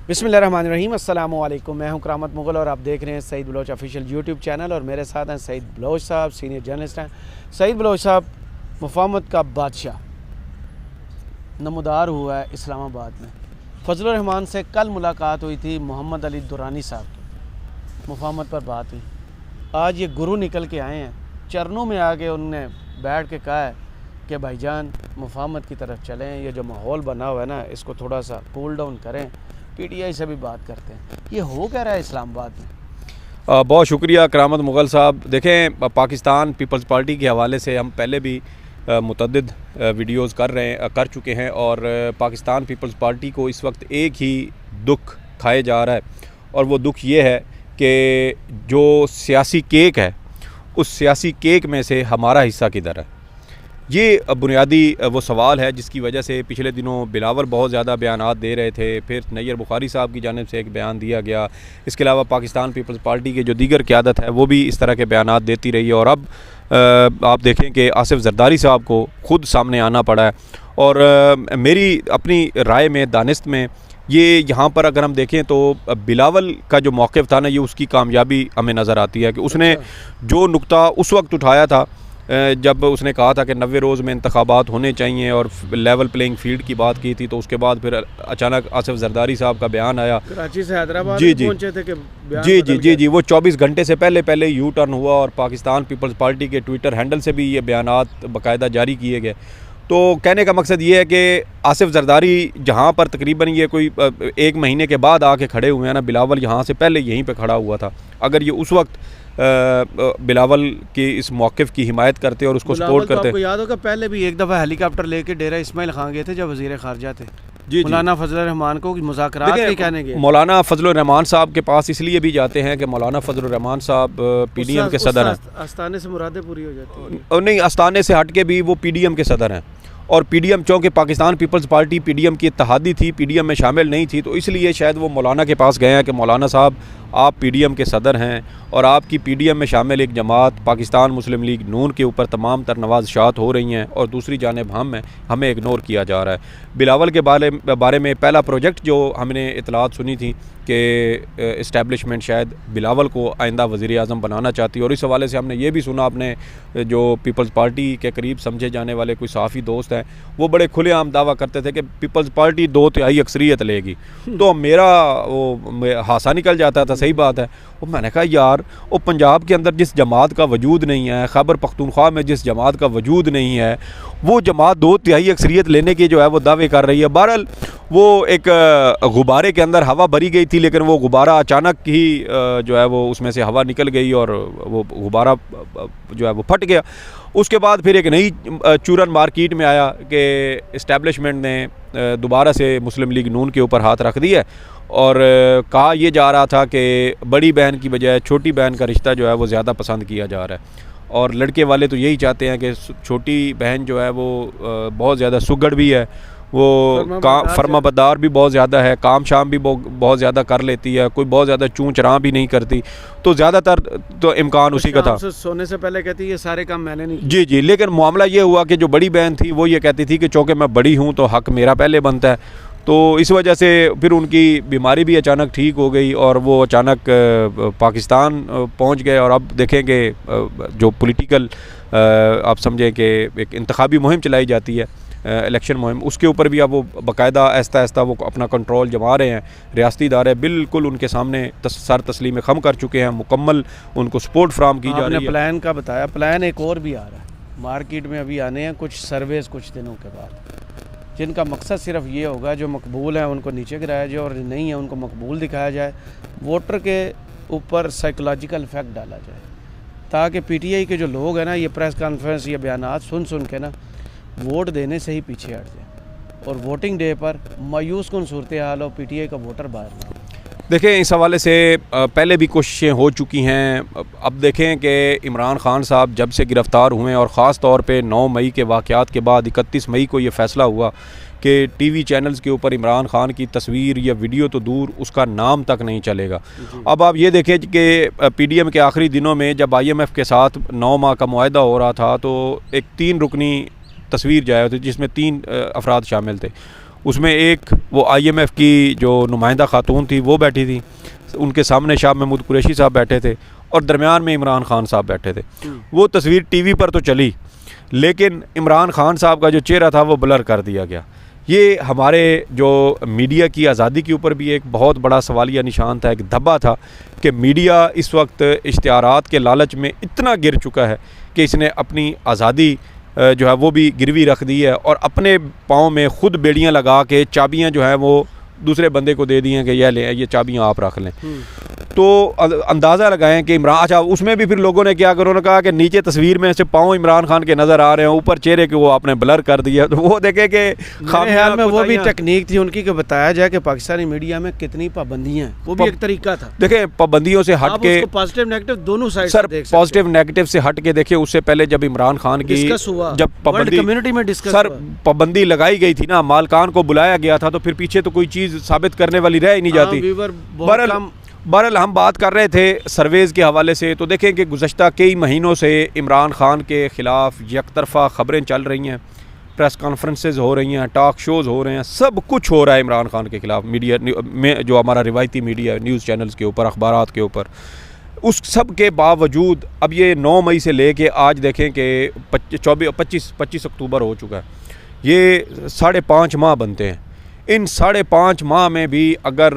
बिस्मिल्लाहिर्रहमानिर्रहीम, अस्सलाम वालेकुम। मैं हूं करामत मुग़ल और आप देख रहे हैं Saeed Baloch official YouTube channel. और मेरे साथ हैं सईद बलोच साहब, सीनियर जर्नलिस्ट हैं। सईद बलोच साहब, मुफाहमत का बादशाह नमदार हुआ है इस्लामाबाद में। फजलुर रहमान से कल मुलाकात हुई थी, मोहम्मद अली दुरानी साहब की मुफाहमत पर बात हुई। आज ये गुरु निकल के आए हैं, चरणों में आके उन्होंने बैठ के कहा है कि भाईजान मुफाहमत की तरफ चलें। ये जो माहौल बना हुआ है ना, इसको थोड़ा सा कूल डाउन करें। पीटीआई से भी बात करते हैं। ये हो क्या रहा है इस्लामाबाद में? बहुत शुक्रिया करामत मुग़ल साहब। देखें, पाकिस्तान पीपल्स पार्टी के हवाले से हम पहले भी मुतअद्दिद वीडियोस कर चुके हैं और पाकिस्तान पीपल्स पार्टी को इस वक्त एक ही दुख खाए जा रहा है, और वो दुख ये है कि जो सियासी केक है, उस सियासी केक में से हमारा हिस्सा किधर है। ये बुनियादी वो सवाल है जिसकी वजह से पिछले दिनों बिलावल बहुत ज़्यादा बयानात दे रहे थे, फिर नैयर बुखारी साहब की जानिब से एक बयान दिया गया। इसके अलावा पाकिस्तान पीपल्स पार्टी के जो दीगर क़यादत है वो भी इस तरह के बयानात देती रही है, और अब आप देखें कि आसिफ जरदारी साहब को ख़ुद सामने आना पड़ा है। और मेरी अपनी राय में, दानिस्त में, ये यहाँ पर अगर हम देखें तो बिलावल का जो मौक़िफ़ था ना, ये उसकी कामयाबी हमें नज़र आती है कि उसने जो नुक्ता उस वक्त उठाया था जब उसने कहा था कि 90 रोज़ में इंतखाबात होने चाहिए और लेवल प्लेइंग फील्ड की बात की थी, तो उसके बाद फिर अचानक आसिफ जरदारी साहब का बयान आया। कराची से हैदराबाद पहुंचे थे कि जी, वो 24 घंटे से पहले यू टर्न हुआ और पाकिस्तान पीपल्स पार्टी के ट्विटर हैंडल से भी ये बयानात बाकायदा जारी किए गए। तो कहने का मकसद ये है कि आसिफ जरदारी जहाँ पर तकरीबन ये कोई 1 महीने के बाद आके खड़े हुए हैं ना, बिलावल यहाँ से पहले यहीं पे खड़ा हुआ था। अगर ये उस वक्त बिलावल के इस मौक़िफ़ की हिमायत करते और उसको सपोर्ट करते। आपको याद होगा पहले भी एक दफ़ा हेलीकॉप्टर लेके डेरा इस्माइल खान गए थे जब वज़ीर ख़ारजा थे। जी, मौलाना फजलुर रहमान को मुज़ाकरात के कहने गए। मौलाना फजलुर रहमान साहब के पास इसलिए भी जाते हैं कि मौलाना फजलुर रहमान साहब पीडीएम के सदर हैं। आस्ताने से मुरादें पूरी हो जाती हैं। और नहीं, आस्ताने से हट के भी वो पीडीएम के सदर हैं, और पीडीएम चूँकि पाकिस्तान पीपल्स पार्टी पीडीएम की इत्तेहादी थी, पीडीएम में शामिल नहीं थी, तो इसलिए शायद वो मौलाना के पास गए हैं कि मौलाना साहब आप पीडीएम के सदर हैं और आपकी पीडीएम में शामिल एक जमात पाकिस्तान मुस्लिम लीग नून के ऊपर तमाम तर नवाज़शात हो रही हैं, और दूसरी जानिब हमें इग्नोर किया जा रहा है। बिलावल के बारे में पहला प्रोजेक्ट जो हमने इतलात सुनी थी कि इस्टेब्लिशमेंट शायद बिलावल को आइंदा वज़ीर आज़म बनाना चाहती है, और इस हवाले से हमने ये भी सुना, अपने जो पीपल्स पार्टी के करीब समझे जाने वाले कोई सहाफ़ी दोस्त हैं, वो बड़े खुलेआम दावा करते थे कि पीपल्स पार्टी 2/3 अक्सरियत लेगी। तो मेरा वो हासा निकल जाता था, सही बात है। और मैंने कहा यार, वो पंजाब के अंदर जिस जमात का वजूद नहीं है, खैबर पख्तूनख्वा में जिस जमात का वजूद नहीं है, वो जमात 2/3 अक्सरियत लेने के जो है वो दावे कर रही है। बहरहाल वो एक गुब्बारे के अंदर हवा भरी गई थी, लेकिन वो गुब्बारा अचानक ही जो है वो उसमें से हवा निकल गई और वो गुब्बारा जो है वो फट गया। उसके बाद फिर एक नई चूरन मार्केट में आया कि इस्टेब्लिशमेंट ने दोबारा से मुस्लिम लीग नून के ऊपर हाथ रख दिया, और कहा यह जा रहा था कि बड़ी बहन की बजाय छोटी बहन का रिश्ता जो है वो ज़्यादा पसंद किया जा रहा है, और लड़के वाले तो यही चाहते हैं कि छोटी बहन जो है वो बहुत ज़्यादा सुगड़ भी है, वो फर्माबरदार भी बहुत ज़्यादा है, काम शाम भी बहुत ज़्यादा कर लेती है, कोई बहुत ज़्यादा चूँ चराँ भी नहीं करती, तो ज़्यादातर तो इम्कान उसी का था। सोने से पहले कहती है सारे काम मैंने नहीं। जी, लेकिन मामला ये हुआ कि जो बड़ी बहन थी वो ये कहती थी कि चूँकि मैं बड़ी हूँ तो हक़ मेरा पहले बनता है। तो इस वजह से फिर उनकी बीमारी भी अचानक ठीक हो गई और वो अचानक पाकिस्तान पहुंच गए। और अब देखें कि जो पॉलिटिकल आप समझें कि एक इंतखाबी मुहिम चलाई जाती है, इलेक्शन मुहिम, उसके ऊपर भी अब वो बाकायदा आहिस्ता आहिस्ता वो अपना कंट्रोल जमा रहे हैं। रियासती इदारे बिल्कुल उनके सामने सर तस्लीम खम कर चुके हैं, मुकम्मल उनको सपोर्ट फ्राहम की जा रही है। प्लान का बताया, प्लान एक और भी आ रहा है, मार्केट में अभी आने हैं कुछ सर्वेस कुछ दिनों के बाद, जिनका मकसद सिर्फ ये होगा जो मकबूल हैं उनको नीचे गिराया जाए और नहीं है उनको मकबूल दिखाया जाए, वोटर के ऊपर साइकोलॉजिकल इफेक्ट डाला जाए, ताकि पीटीआई के जो लोग हैं ना, ये प्रेस कॉन्फ्रेंस, ये बयानात सुन के ना वोट देने से ही पीछे हट जाए, और वोटिंग डे पर मायूस कौन सूरत हाल हो, पीटीआई का वोटर बाहर ना हो। देखें, इस हवाले से पहले भी कोशिशें हो चुकी हैं। अब देखें कि इमरान खान साहब जब से गिरफ़्तार हुए, और ख़ास तौर पे 9 मई के वाक़यात के बाद 31 मई को ये फ़ैसला हुआ कि टीवी चैनल्स के ऊपर इमरान खान की तस्वीर या वीडियो तो दूर, उसका नाम तक नहीं चलेगा। अब आप ये देखें कि पीडीएम के आखिरी दिनों में जब IMF के साथ 9 माह का मुआहदा हो रहा था, तो एक 3 रुकनी तस्वीर जाया थी जिसमें 3 अफराद शामिल थे। उसमें एक वो IMF की जो नुमाइंदा खातून थी वो बैठी थी, उनके सामने शाह महमूद कुरैशी साहब बैठे थे और दरमियान में इमरान खान साहब बैठे थे। वो तस्वीर टीवी पर तो चली, लेकिन इमरान खान साहब का जो चेहरा था वो ब्लर कर दिया गया। ये हमारे जो मीडिया की आज़ादी के ऊपर भी एक बहुत बड़ा सवालिया निशान था, एक धब्बा था कि मीडिया इस वक्त इश्तिहारात के लालच में इतना गिर चुका है कि इसने अपनी आज़ादी जो है वो भी गिरवी रख दी है और अपने पाँव में ख़ुद बेड़ियाँ लगा के चाबियाँ जो हैं वो दूसरे बंदे को दे दी हैं कि यह लें, ये चाबियाँ आप रख लें। तो अंदाज़ा लगाएं कि इमरान, अच्छा उसमें भी फिर लोगों ने क्या करा, उन्होंने कहा कि नीचे तस्वीर में से पाँव इमरान खान के नज़र आ रहे हैं, ऊपर चेहरे के वो आपने ब्लर कर दिया। तो वो देखे कि ख्याल में वो भी टेक्निक थी उनकी कि बताया जाए कि पाकिस्तानी मीडिया में कितनी पाबंदियाँ हैं, वो भी एक तरीका था। देखें पाबंदियों से हट के पॉजिटिव नेगेटिव दोनों साइड सर, पॉजिटिव नेगेटिव से हट के देखिए, उससे पहले जब इमरान खान की जब पाबंदी कम्युनिटी में सर पाबंदी लगाई गई थी ना, मालकान को बुलाया गया था, तो फिर पीछे तो कोई चीज़ साबित करने वाली रह ही नहीं जाती। बहरहाल हम बात कर रहे थे सर्वेज़ के हवाले से, तो देखें कि गुज़श्ता कई महीनों से इमरान खान के ख़िलाफ़ यकतरफ़ा ख़बरें चल रही हैं, प्रेस कॉन्फ्रेंसेस हो रही हैं, टॉक शोज़ हो रहे हैं, सब कुछ हो रहा है इमरान खान के ख़िलाफ़ मीडिया में, जो हमारा रिवायती मीडिया न्यूज़ चैनल्स के ऊपर, अखबारात के ऊपर। उस सब के बावजूद अब ये 9 मई से लेके आज देखें कि 25 अक्टूबर हो चुका है, ये 5.5 माह बनते हैं। इन 5.5 माह में भी अगर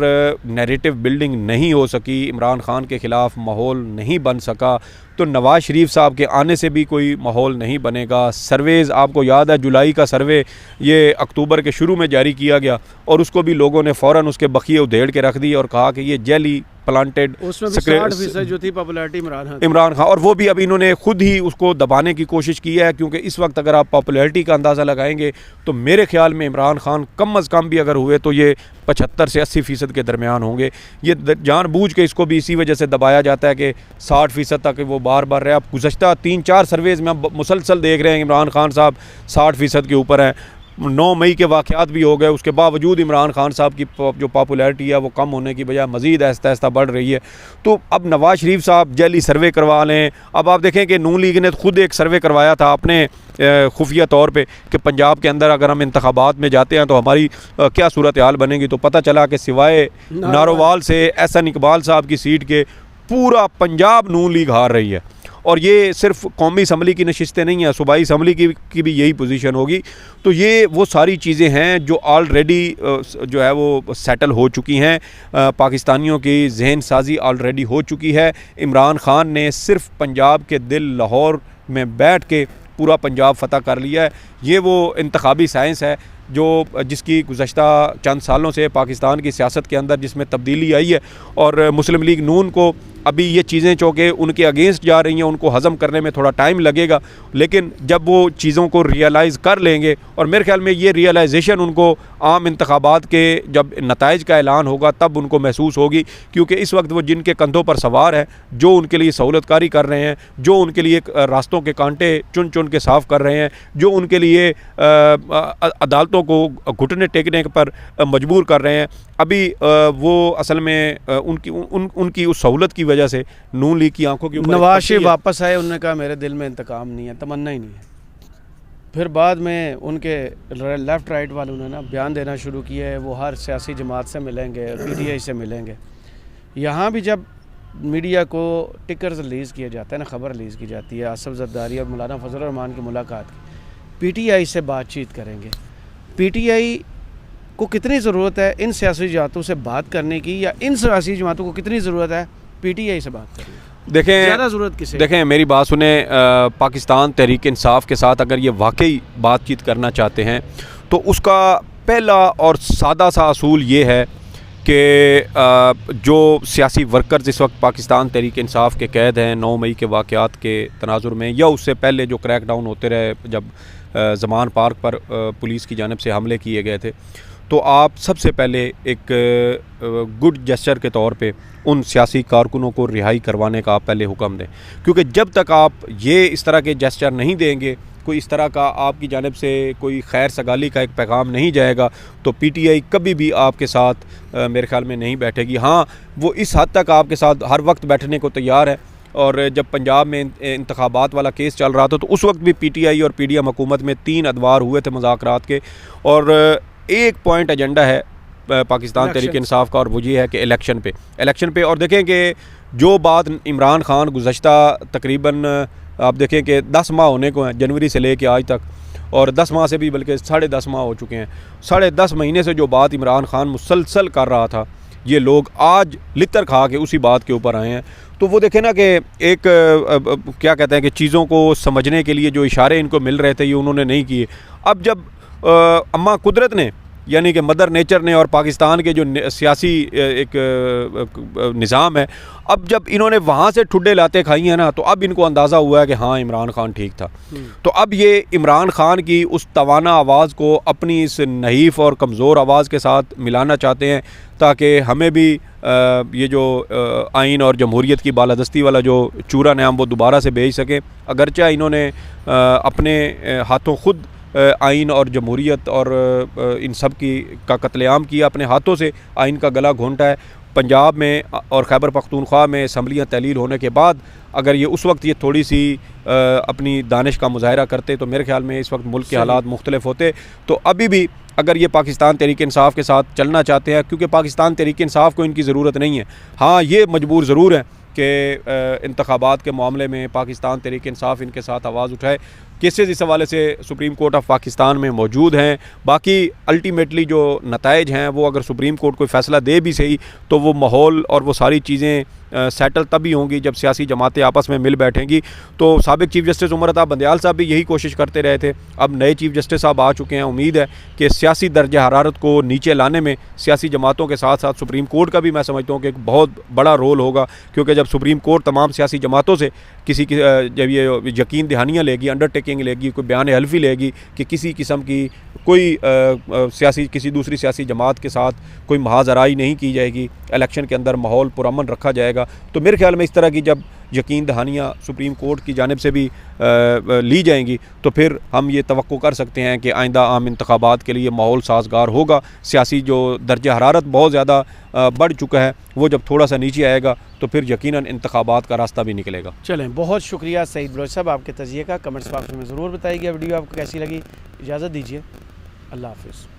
नैरेटिव बिल्डिंग नहीं हो सकी, इमरान खान के ख़िलाफ़ माहौल नहीं बन सका, तो नवाज़ शरीफ साहब के आने से भी कोई माहौल नहीं बनेगा। सर्वेज़ आपको याद है, जुलाई का सर्वे ये अक्टूबर के शुरू में जारी किया गया और उसको भी लोगों ने फ़ौरन उसके बखिए उधेड़ के रख दिए और कहा कि ये जेली प्लांटेड, उसमें 60% जो थी पॉपुलैरिटी इमरान खान, और वो भी अब इन्होंने खुद ही उसको दबाने की कोशिश की है, क्योंकि इस वक्त अगर आप पॉपुलैरिटी का अंदाज़ा लगाएंगे तो मेरे ख्याल में इमरान खान कम अज़ कम भी अगर हुए तो ये 75 से 80% के दरमियान होंगे। ये जानबूझ के इसको भी इसी वजह से दबाया जाता है कि 60% तक वो बार बार रहे। अब गुज़श्ता 3-4 सर्वेज़ में हम मुसलसल देख रहे हैं इमरान खान साहब 60% के ऊपर हैं। 9 मई के वाक़यात भी हो गए, उसके बावजूद इमरान खान साहब की जो पॉपुलैरिटी है वो कम होने की बजाय मज़ीद आहिस्ता आहिस्ता बढ़ रही है। तो अब नवाज़ शरीफ साहब जल्दी सर्वे करवा लें। अब आप देखें कि नून लीग ने खुद एक सर्वे करवाया था अपने खुफिया तौर पे कि पंजाब के अंदर अगर हम इंतखाबात में जाते हैं तो हमारी क्या सूरत हाल बनेगी, तो पता चला कि सिवाय नारोवाल से एहसन इकबाल साहब की सीट के पूरा पंजाब नून लीग हार रही है। और ये सिर्फ कौमी असम्बली की नशिस्तें नहीं हैं, सूबाई असम्बली की भी यही पोजीशन होगी। तो ये वो सारी चीज़ें हैं जो ऑलरेडी जो है वो सेटल हो चुकी हैं, पाकिस्तानियों की जहन साजी ऑलरेडी हो चुकी है। इमरान खान ने सिर्फ पंजाब के दिल लाहौर में बैठ के पूरा पंजाब फ़तह कर लिया है। ये वो इंतखाबी साइंस है जो जिसकी गुज़श्ता चंद सालों से पाकिस्तान की सियासत के अंदर जिसमें तब्दीली आई है। और मुस्लिम लीग नून को अभी ये चीज़ें चूँकि उनके अगेंस्ट जा रही हैं, उनको हज़म करने में थोड़ा टाइम लगेगा, लेकिन जब वो चीज़ों को रियलाइज़ कर लेंगे, और मेरे ख्याल में ये रियलाइजेशन उनको आम इंतखाबात के जब नताइज का ऐलान होगा तब उनको महसूस होगी। क्योंकि इस वक्त वो जिनके कंधों पर सवार है, जो उनके लिए सहूलतकारी कर रहे हैं, जो उनके लिए रास्तों के कांटे चुन चुन के साफ़ कर रहे हैं, जो उनके लिए अदालतों को घुटने टेकने पर मजबूर कर रहे हैं, अभी वो असल में उनकी उस सहूलत की वजह से नून लीग की आंखों की ऊपर नवाज शरीफ वापस आए, उन्होंने कहा मेरे दिल में इंतकाम नहीं है, तमन्ना ही नहीं है। फिर बाद में उनके लेफ़्ट राइट वालों ने ना बयान देना शुरू किया है, वो हर सियासी जमात से मिलेंगे, PTI से मिलेंगे। यहाँ भी जब मीडिया को टिकर्स रिलीज़ किया जाता है ना, ख़बर रिलीज़ की जाती है आसिफ ज़रदारी और मौलाना फजल रहमान की मुलाकात की, PTI से बातचीत करेंगे। PTI को कितनी ज़रूरत है इन सियासी जमातों से बात करने की, या इन सियासी जमातों को कितनी ज़रूरत है PTI से बात करने की? देखें, ज़्यादा ज़रूरत किसे? देखें मेरी बात सुने, पाकिस्तान तहरीक इंसाफ के साथ अगर ये वाकई बातचीत करना चाहते हैं तो उसका पहला और सादा सा असूल ये है कि जो सियासी वर्कर्स इस वक्त पाकिस्तान तहरीक इंसाफ के कैद हैं 9 मई के वाक़यात के तनाजुर में, या उससे पहले जो क्रैकडाउन होते रहे जब ज़मान पार्क पर पुलिस की जानिब से हमले किए गए थे, तो आप सबसे पहले एक गुड जेस्चर के तौर पे उन सियासी कारकुनों को रिहाई करवाने का आप पहले हुक्म दें। क्योंकि जब तक आप ये इस तरह के जेस्चर नहीं देंगे, कोई इस तरह का आपकी जानिब से कोई खैर सगाली का एक पैगाम नहीं जाएगा, तो PTI कभी भी आपके साथ मेरे ख्याल में नहीं बैठेगी। हाँ, वो इस हद तक आपके साथ हर वक्त बैठने को तैयार है। और जब पंजाब में इंतखाबात वाला केस चल रहा था तो उस वक्त भी PTI और PDM हुकूमत में 3 अदवार हुए थे मुज़ाकरात के, और एक पॉइंट एजेंडा है पाकिस्तान तहरीक इंसाफ का, और वो ये है कि इलेक्शन पे और देखें कि जो बात इमरान खान गुज़श्ता तकरीबन आप देखें कि 10 माह होने को हैं, जनवरी से लेके आज तक, और 10 माह से भी बल्कि 10.5 माह हो चुके हैं। 10.5 महीने से जो बात इमरान खान मुसलसल कर रहा था, ये लोग आज लितर खा के उसी बात के ऊपर आए हैं। तो वो देखें ना कि एक क्या कहते हैं कि चीज़ों को समझने के लिए जो इशारे इनको मिल रहे थे ये उन्होंने नहीं किए। अब जब अम्मा कुदरत ने यानी कि मदर नेचर ने और पाकिस्तान के जो सियासी एक निज़ाम है, अब जब इन्होंने वहाँ से ठुड्डे लाते खाई हैं ना, तो अब इनको अंदाज़ा हुआ है कि हाँ इमरान खान ठीक था। तो अब ये इमरान खान की उस तवाना आवाज़ को अपनी इस नहीफ़ और कमज़ोर आवाज़ के साथ मिलाना चाहते हैं, ताकि हमें भी ये जो आइन और जमहूरियत की बालादस्ती वाला जो चूरा नाम वो दोबारा से भेज सकें। अगरचे इन्होंने अपने हाथों खुद आइन और जमहूरियत और इन सब का कत्लेआम किया, अपने हाथों से आइन का गला घोंटा है। पंजाब में और खैबर पख्तूनख्वा में असम्बलियाँ तहलील होने के बाद अगर ये उस वक्त ये थोड़ी सी अपनी दानिश का मुजाहरा करते तो मेरे ख्याल में इस वक्त मुल्क के हालात मुख्तलिफ होते। तो अभी भी अगर ये पाकिस्तान तहरीक इंसाफ के साथ चलना चाहते हैं, क्योंकि पाकिस्तान तहरीक इंसाफ को इनकी ज़रूरत नहीं है, हाँ ये मजबूर ज़रूर है कि इंतखाबात के मामले में पाकिस्तान तहरीक इंसाफ इनके साथ आवाज़ उठाए। केसेस इस हवाले से सुप्रीम कोर्ट ऑफ पाकिस्तान में मौजूद हैं। बाकी अल्टीमेटली जो नताइज हैं वो अगर सुप्रीम कोर्ट कोई फ़ैसला दे भी सही तो वो माहौल और वो सारी चीज़ें सेटल तभी होंगी जब सियासी जमातें आपस में मिल बैठेंगी। तो साबिक चीफ़ जस्टिस उमर अता बंदयाल साहब भी यही कोशिश करते रहे थे। अब नए चीफ़ जस्टिस साहब आ चुके हैं। उम्मीद है कि सियासी दर्जा हरारत को नीचे लाने में सियासी जमातों के साथ साथ सुप्रीम कोर्ट का भी मैं समझता हूँ कि एक बहुत बड़ा रोल होगा, क्योंकि जब सुप्रीम कोर्ट तमाम सियासी जमातों से किसी की जब ये यकीन दहानियाँ लेगी, अंडरटेकिंग लेगी, कोई बयान हल्फी लेगी कि किसी किस्म की कोई सियासी किसी दूसरी सियासी जमात के साथ कोई महाजराई नहीं की जाएगी, इलेक्शन के अंदर माहौल पुरअमन रखा जाएगा, तो मेरे ख्याल में इस तरह की जब यकीन दहानियाँ सुप्रीम कोर्ट की जानिब से भी ली जाएंगी तो फिर हम ये तवक्को कर सकते हैं कि आइंदा आम इंतखाबात के लिए माहौल साजगार होगा। सियासी जो दर्जा हरारत बहुत ज़्यादा बढ़ चुका है वो जब थोड़ा सा नीचे आएगा तो फिर यकीनन इंतखाबात का रास्ता भी निकलेगा। चलें, बहुत शुक्रिया सईद बलोच साहब आपके तजिए का। कमेंट्स बॉक्स में ज़रूर बताइएगा वीडियो आपको कैसी लगी। इजाज़त दीजिए, अल्लाह हाफ़िज़।